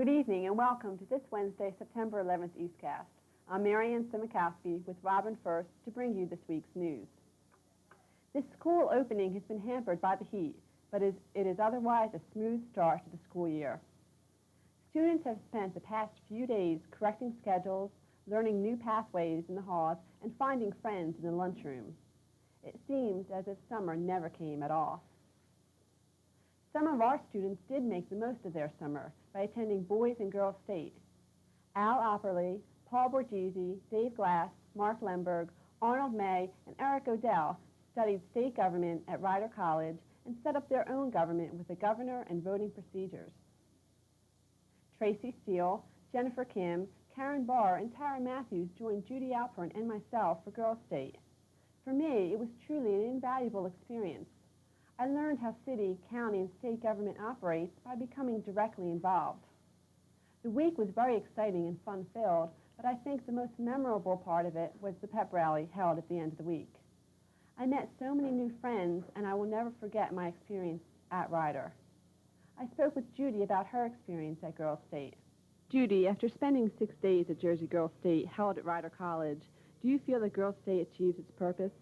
Good evening and welcome to this Wednesday, September 11th EastCast. I'm Marianne Simikowski with Robin First to bring you this week's news. This school opening has been hampered by the heat, but it is otherwise a smooth start to the school year. Students have spent the past few days correcting schedules, learning new pathways in the halls, and finding friends in the lunchroom. It seems as if summer never came at all. Some of our students did make the most of their summer by attending Boys and Girls State. Al Opperly, Paul Borghese, Dave Glass, Mark Lemberg, Arnold May, and Eric Odell studied state government at Rider College and set up their own government with the governor and voting procedures. Tracy Steele, Jennifer Kim, Karen Barr, and Tara Matthews joined Judy Alpern and myself for Girls State. For me, it was truly an invaluable experience. I learned how city, county, and state government operates by becoming directly involved. The week was very exciting and fun-filled, but I think the most memorable part of it was the pep rally held at the end of the week. I met so many new friends, and I will never forget my experience at Rider. I spoke with Judy about her experience at Girls State. Judy, after spending 6 days at Jersey Girls State held at Rider College, do you feel that Girls State achieves its purpose?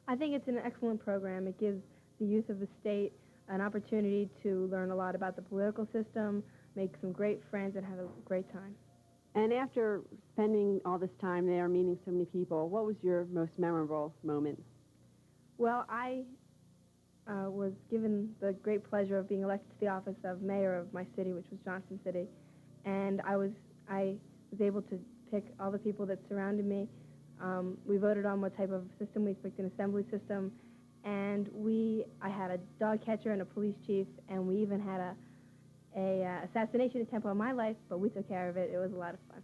I think it's an excellent program. It gives the youth of the state an opportunity to learn a lot about the political system, make some great friends, and have a great time. And after spending all this time there, meeting so many people, what was your most memorable moment? Well, I was given the great pleasure of being elected to the office of mayor of my city, which was Johnson City, and I was able to pick all the people that surrounded me. We voted on what type of system. We picked an assembly system, and I had a dog catcher and a police chief, and we even had a assassination attempt on my life, but we took care of it. It was a lot of fun.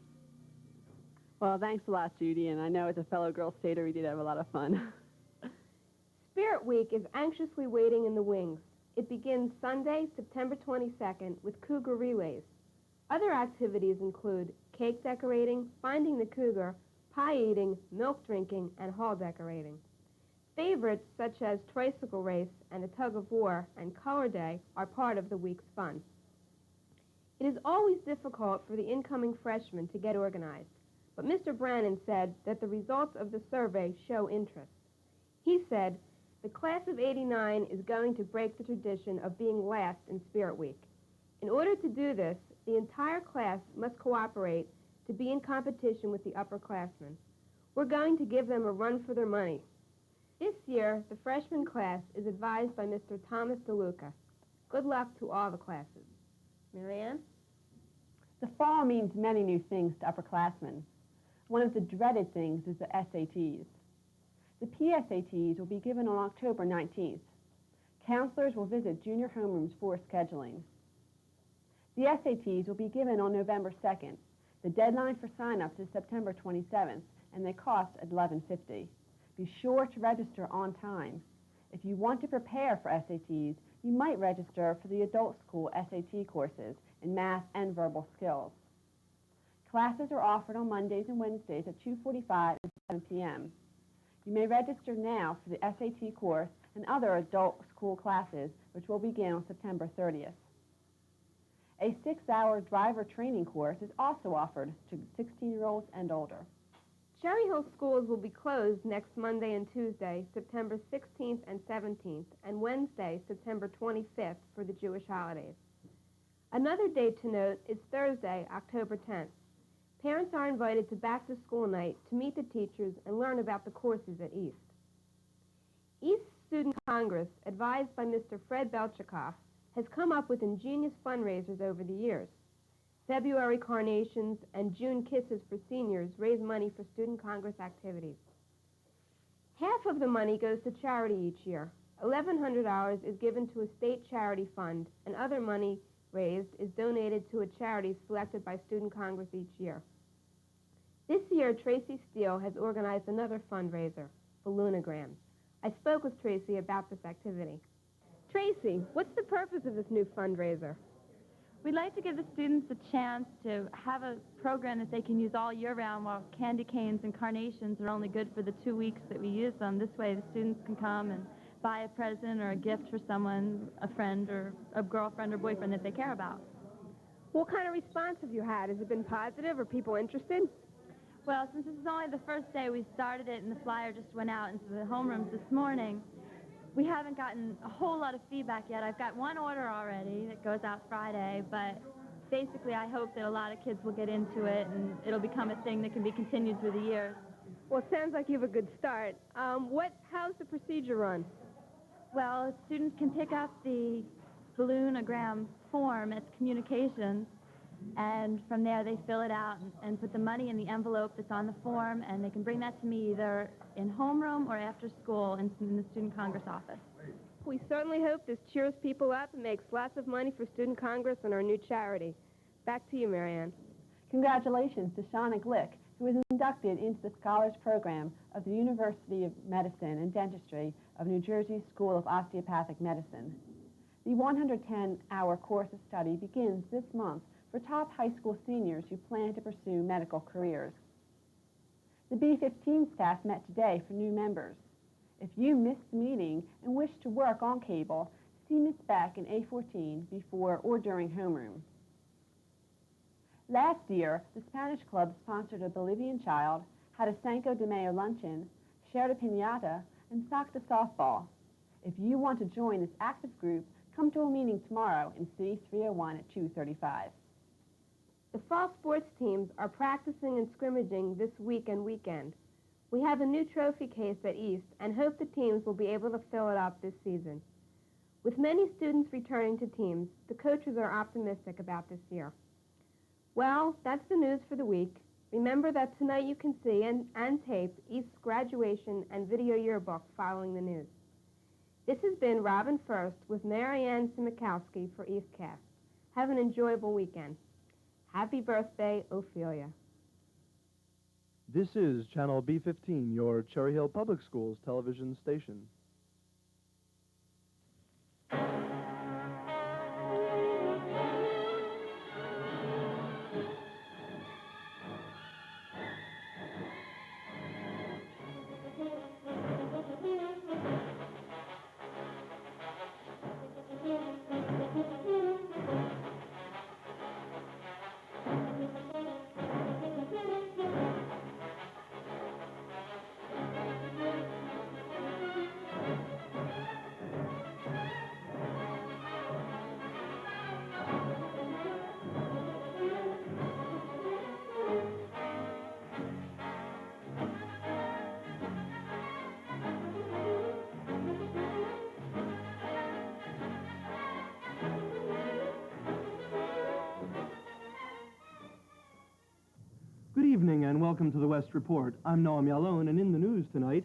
Well, thanks a lot, Judy, and I know as a fellow Girl Stater, we did have a lot of fun. Spirit Week is anxiously waiting in the wings. It begins Sunday, September 22nd, with cougar relays. Other activities include cake decorating, finding the cougar, pie eating, milk drinking, and hall decorating. Favorites such as tricycle race and a tug of war and color day are part of the week's fun. It is always difficult for the incoming freshmen to get organized, but Mr. Brannon said that the results of the survey show interest. He said, "The class of '89 is going to break the tradition of being last in Spirit Week. In order to do this, the entire class must cooperate to be in competition with the upperclassmen. We're going to give them a run for their money." This year, the freshman class is advised by Mr. Thomas DeLuca. Good luck to all the classes. Marianne? The fall means many new things to upperclassmen. One of the dreaded things is the SATs. The PSATs will be given on October 19th. Counselors will visit junior homerooms for scheduling. The SATs will be given on November 2nd. The deadline for sign-ups is September 27th, and they cost $11.50. Be sure to register on time. If you want to prepare for SATs, you might register for the adult school SAT courses in math and verbal skills. Classes are offered on Mondays and Wednesdays at 2:45 and 7 p.m. You may register now for the SAT course and other adult school classes, which will begin on September 30th. A 6-hour driver training course is also offered to 16-year-olds and older. Cherry Hill schools will be closed next Monday and Tuesday, September 16th and 17th, and Wednesday, September 25th for the Jewish holidays. Another date to note is Thursday, October 10th. Parents are invited to back-to-school night to meet the teachers and learn about the courses at East. East Student Congress, advised by Mr. Fred Belchikoff, has come up with ingenious fundraisers over the years. February carnations and June kisses for seniors raise money for Student Congress activities. Half of the money goes to charity each year. $1,100 is given to a state charity fund, and other money raised is donated to a charity selected by Student Congress each year. This year, Tracy Steele has organized another fundraiser, Balloonagrams. I spoke with Tracy about this activity. Tracy, what's the purpose of this new fundraiser? We'd like to give the students a chance to have a program that they can use all year round, while candy canes and carnations are only good for the 2 weeks that we use them. This way the students can come and buy a present or a gift for someone, a friend or a girlfriend or boyfriend that they care about. What kind of response have you had? Has it been positive? Are people interested? Well, since this is only the first day we started it and the flyer just went out into the homerooms this morning, we haven't gotten a whole lot of feedback yet. I've got one order already that goes out Friday, but basically I hope that a lot of kids will get into it and it'll become a thing that can be continued through the years. Well, it sounds like you have a good start. How's the procedure run? Well, students can pick up the balloonogram form at communications, and from there they fill it out and put the money in the envelope that's on the form, and they can bring that to me either in homeroom or after school in the Student Congress office. We certainly hope this cheers people up and makes lots of money for Student Congress and our new charity. Back to you, Marianne. Congratulations to Shauna Glick, who was inducted into the Scholars Program of the University of Medicine and Dentistry of New Jersey School of Osteopathic Medicine. The 110-hour course of study begins this month for top high school seniors who plan to pursue medical careers. The B-15 staff met today for new members. If you missed the meeting and wish to work on cable, see Ms. Beck in A14 before or during homeroom. Last year, the Spanish Club sponsored a Bolivian child, had a Cinco de Mayo luncheon, shared a piñata, and socked a softball. If you want to join this active group, come to a meeting tomorrow in City 301 at 2:35. The fall sports teams are practicing and scrimmaging this week and weekend. We have a new trophy case at East and hope the teams will be able to fill it up this season. With many students returning to teams, the coaches are optimistic about this year. Well, that's the news for the week. Remember that tonight you can see and tape East's graduation and video yearbook following the news. This has been Robin First with Marianne Simikowski for EastCast. Have an enjoyable weekend. Happy birthday, Ophelia. This is Channel B15, your Cherry Hill Public Schools television station. Good evening and welcome to the West Report. I'm Noam Yalone, and in the news tonight,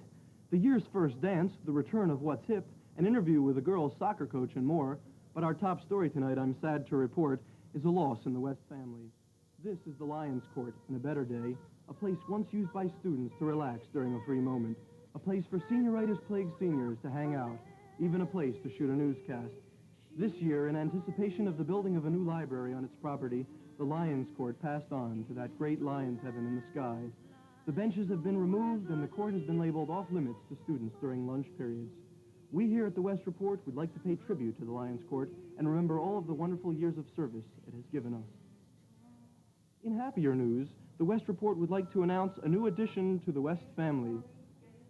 the year's first dance, the return of What's Hip, an interview with a girls' soccer coach, and more. But our top story tonight, I'm sad to report, is a loss in the West family. This is the Lions Court in a better day, a place once used by students to relax during a free moment, a place for senioritis-plagued seniors to hang out, even a place to shoot a newscast. This year, in anticipation of the building of a new library on its property, the Lions Court passed on to that great lion's heaven in the sky. The benches have been removed and the court has been labeled off-limits to students during lunch periods. We here at the West Report would like to pay tribute to the Lions Court and remember all of the wonderful years of service it has given us. In happier news, the West Report would like to announce a new addition to the West family.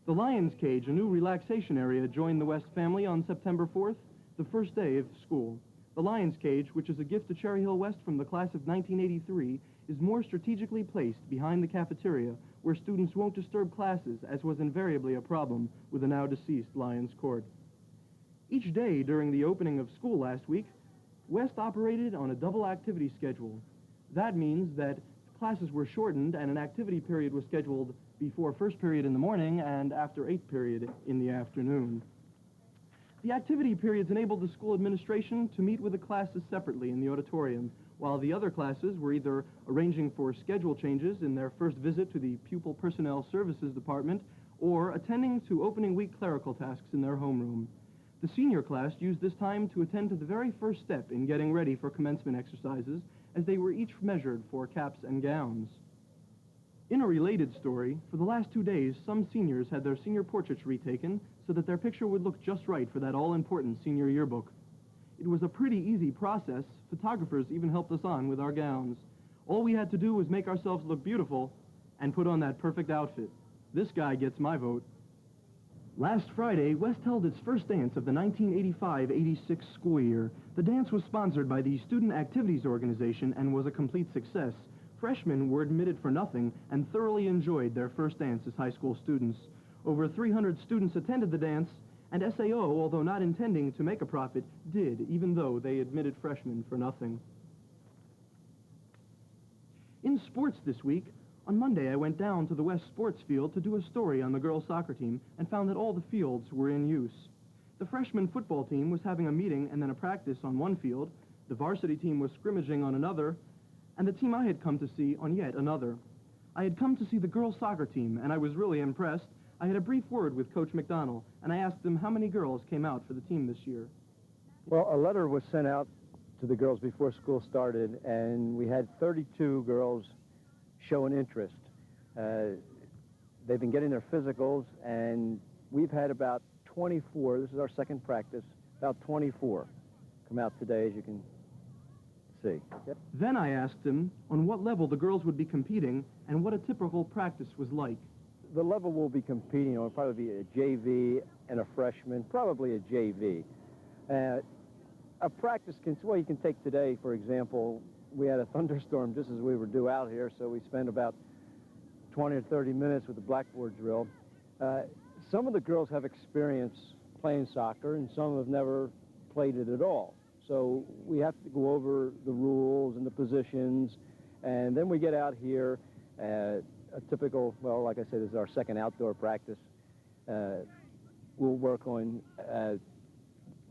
The Lion's Cage, a new relaxation area, joined the West family on September 4th, the first day of school. The Lion's Cage, which is a gift to Cherry Hill West from the class of 1983, is more strategically placed behind the cafeteria, where students won't disturb classes, as was invariably a problem with the now-deceased Lions Court. Each day during the opening of school last week, West operated on a double activity schedule. That means that classes were shortened and an activity period was scheduled before first period in the morning and after 8th period in the afternoon. The activity periods enabled the school administration to meet with the classes separately in the auditorium, while the other classes were either arranging for schedule changes in their first visit to the Pupil Personnel Services Department or attending to opening week clerical tasks in their homeroom. The senior class used this time to attend to the very first step in getting ready for commencement exercises, as they were each measured for caps and gowns. In a related story, for the last 2 days, some seniors had their senior portraits retaken so that their picture would look just right for that all-important senior yearbook. It was a pretty easy process. Photographers even helped us on with our gowns. All we had to do was make ourselves look beautiful and put on that perfect outfit. This guy gets my vote. Last Friday, West held its first dance of the 1985-86 school year. The dance was sponsored by the Student Activities Organization and was a complete success. Freshmen were admitted for nothing and thoroughly enjoyed their first dance as high school students. Over 300 students attended the dance, and SAO, although not intending to make a profit, did, even though they admitted freshmen for nothing. In sports this week, on Monday I went down to the West Sports Field to do a story on the girls' soccer team and found that all the fields were in use. The freshman football team was having a meeting and then a practice on one field, the varsity team was scrimmaging on another, and the team I had come to see on yet another. I had come to see the girls' soccer team, and I was really impressed. I had a brief word with Coach McDonald, and I asked him how many girls came out for the team this year. Well, a letter was sent out to the girls before school started, and we had 32 girls show an interest. They've been getting their physicals, and we've had about 24, this is our second practice, about 24 come out today, as you can see. Yep. Then I asked him on what level the girls would be competing and what a typical practice was like. The level we'll be competing on will probably be a JV and a freshman, probably a JV. A practice, you can take today, for example, we had a thunderstorm just as we were due out here, so we spent about 20 or 30 minutes with the blackboard drill. Some of the girls have experience playing soccer, and some have never played it at all. So we have to go over the rules and the positions, and then we get out here. A typical, well, like I said, this is our second outdoor practice. We'll work on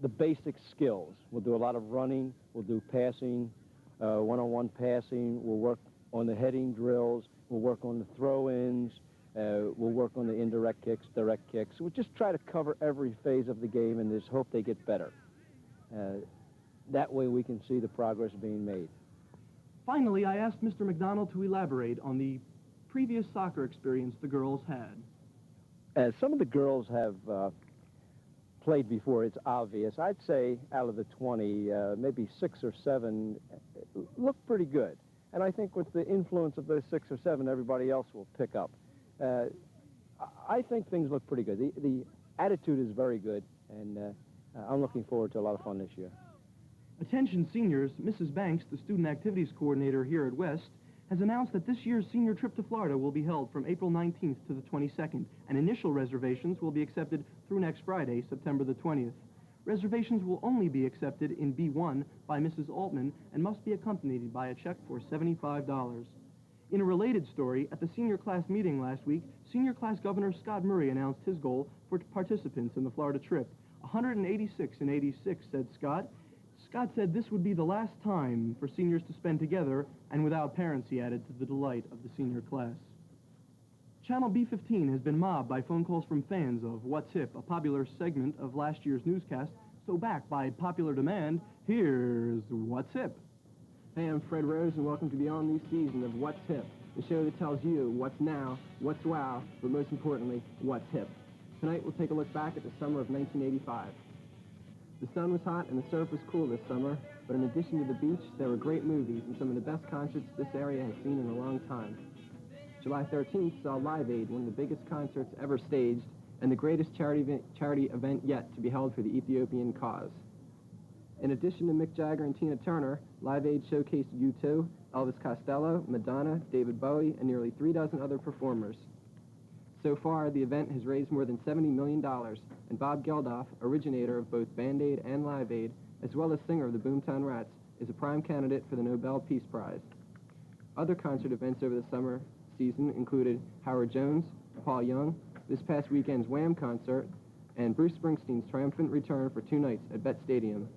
the basic skills. We'll do a lot of running, we'll do passing, one-on-one passing, we'll work on the heading drills, we'll work on the throw-ins, we'll work on the indirect kicks, direct kicks. We'll just try to cover every phase of the game and just hope they get better. That way we can see the progress being made. Finally, I asked Mr. McDonald to elaborate on the previous soccer experience the girls had. Some of the girls have played before, it's obvious. I'd say out of the 20, maybe 6 or 7 look pretty good. And I think with the influence of those 6 or 7, everybody else will pick up. I think things look pretty good. The attitude is very good, and I'm looking forward to a lot of fun this year. Attention seniors, Mrs. Banks, the student activities coordinator here at West, has announced that this year's senior trip to Florida will be held from April 19th to the 22nd, and initial reservations will be accepted through next Friday, September the 20th. Reservations will only be accepted in B1 by Mrs. Altman and must be accompanied by a check for $75. In a related story, at the senior class meeting last week, senior class governor Scott Murray announced his goal for participants in the Florida trip. 186 in 86, said Scott. Scott said this would be the last time for seniors to spend together, and without parents, he added, to the delight of the senior class. Channel B15 has been mobbed by phone calls from fans of What's Hip, a popular segment of last year's newscast. So back by popular demand, here's What's Hip. Hey, I'm Fred Rose, and welcome to the all-new season of What's Hip, the show that tells you what's now, what's wow, but most importantly, what's hip. Tonight, we'll take a look back at the summer of 1985. The sun was hot and the surf was cool this summer, but in addition to the beach, there were great movies and some of the best concerts this area has seen in a long time. July 13th saw Live Aid, one of the biggest concerts ever staged, and the greatest charity event yet to be held for the Ethiopian cause. In addition to Mick Jagger and Tina Turner, Live Aid showcased U2, Elvis Costello, Madonna, David Bowie, and nearly 3 dozen other performers. So far, the event has raised more than $70 million, and Bob Geldof, originator of both Band-Aid and Live Aid, as well as singer of the Boomtown Rats, is a prime candidate for the Nobel Peace Prize. Other concert events over the summer season included Howard Jones, Paul Young, this past weekend's Wham concert, and Bruce Springsteen's triumphant return for 2 nights at Bet Stadium.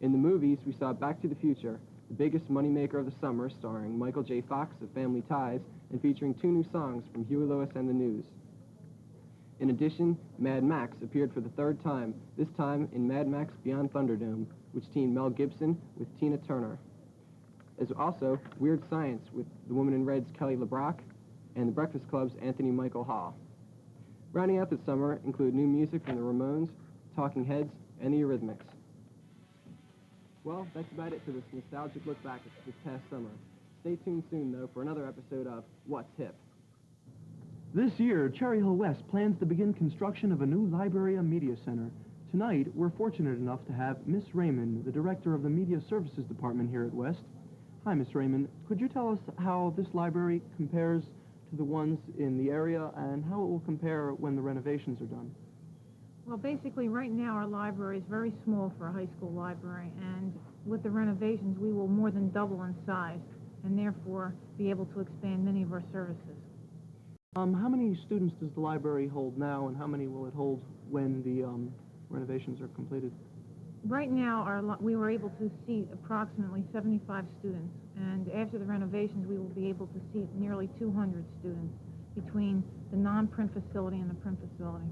In the movies, we saw Back to the Future, the biggest moneymaker of the summer, starring Michael J. Fox of Family Ties, and featuring 2 new songs from Huey Lewis and the News. In addition, Mad Max appeared for the 3rd time, this time in Mad Max Beyond Thunderdome, which teamed Mel Gibson with Tina Turner. As also Weird Science with The Woman in Red's Kelly LeBrock and The Breakfast Club's Anthony Michael Hall. Rounding out the summer include new music from the Ramones, Talking Heads, and the Eurythmics. Well, that's about it for this nostalgic look back at this past summer. Stay tuned soon, though, for another episode of What's Hip? This year, Cherry Hill West plans to begin construction of a new library and media center. Tonight, we're fortunate enough to have Miss Raymond, the director of the Media Services Department here at West. Hi, Miss Raymond. Could you tell us how this library compares to the ones in the area and how it will compare when the renovations are done? Well, basically, right now our library is very small for a high school library, and with the renovations, we will more than double in size, and therefore be able to expand many of our services. How many students does the library hold now, and how many will it hold when the renovations are completed? Right now, we were able to seat approximately 75 students, and after the renovations, we will be able to seat nearly 200 students between the non-print facility and the print facility.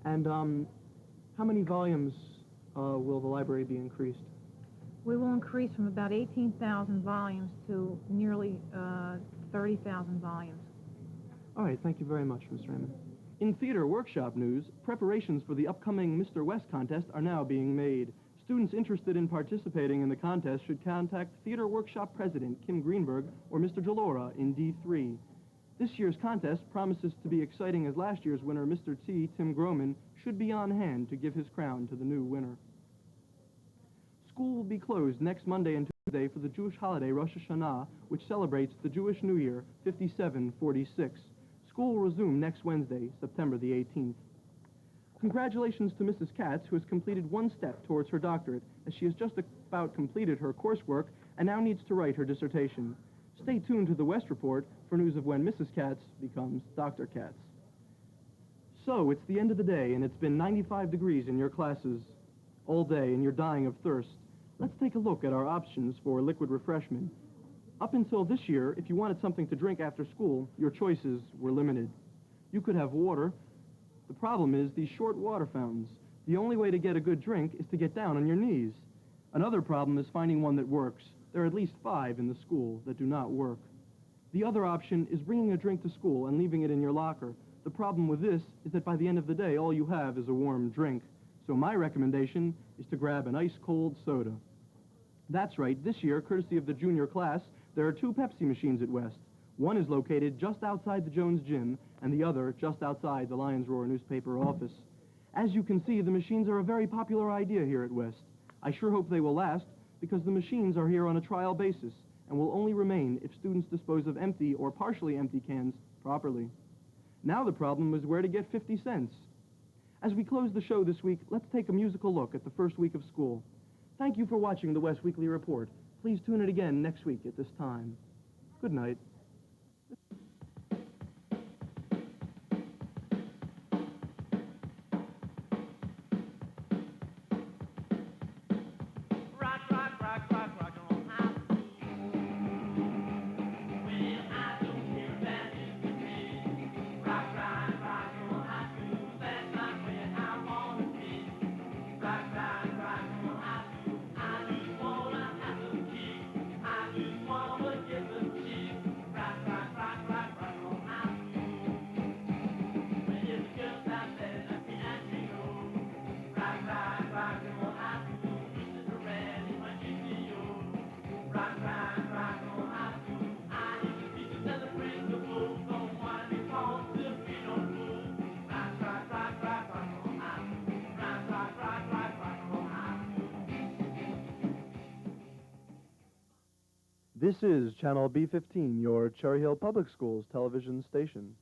And how many volumes will the library be increased? We will increase from about 18,000 volumes to nearly 30,000 volumes. All right, thank you very much, Ms. Raymond. In theater workshop news, preparations for the upcoming Mr. West contest are now being made. Students interested in participating in the contest should contact Theater Workshop President Kim Greenberg or Mr. Delora in D3. This year's contest promises to be exciting as last year's winner, Mr. T. Tim Groman, should be on hand to give his crown to the new winner. School will be closed next Monday and Tuesday for the Jewish holiday Rosh Hashanah, which celebrates the Jewish New Year 5746. School will resume next Wednesday, September the 18th. Congratulations to Mrs. Katz, who has completed one step towards her doctorate, as she has just about completed her coursework and now needs to write her dissertation. Stay tuned to the West Report for news of when Mrs. Katz becomes Dr. Katz. So, it's the end of the day, and it's been 95 degrees in your classes all day, and you're dying of thirst. Let's take a look at our options for liquid refreshment. Up until this year, if you wanted something to drink after school, your choices were limited. You could have water. The problem is these short water fountains. The only way to get a good drink is to get down on your knees. Another problem is finding one that works. There are at least 5 in the school that do not work. The other option is bringing a drink to school and leaving it in your locker. The problem with this is that by the end of the day, all you have is a warm drink. So my recommendation is to grab an ice-cold soda. That's right, this year, courtesy of the junior class, there are 2 Pepsi machines at West. One is located just outside the Jones Gym, and the other just outside the Lions Roar newspaper office. As you can see, the machines are a very popular idea here at West. I sure hope they will last, because the machines are here on a trial basis, and will only remain if students dispose of empty or partially empty cans properly. Now the problem is where to get 50 cents. As we close the show this week, let's take a musical look at the first week of school. Thank you for watching the West Weekly Report. Please tune in again next week at this time. Good night. This is Channel B15, your Cherry Hill Public Schools television station.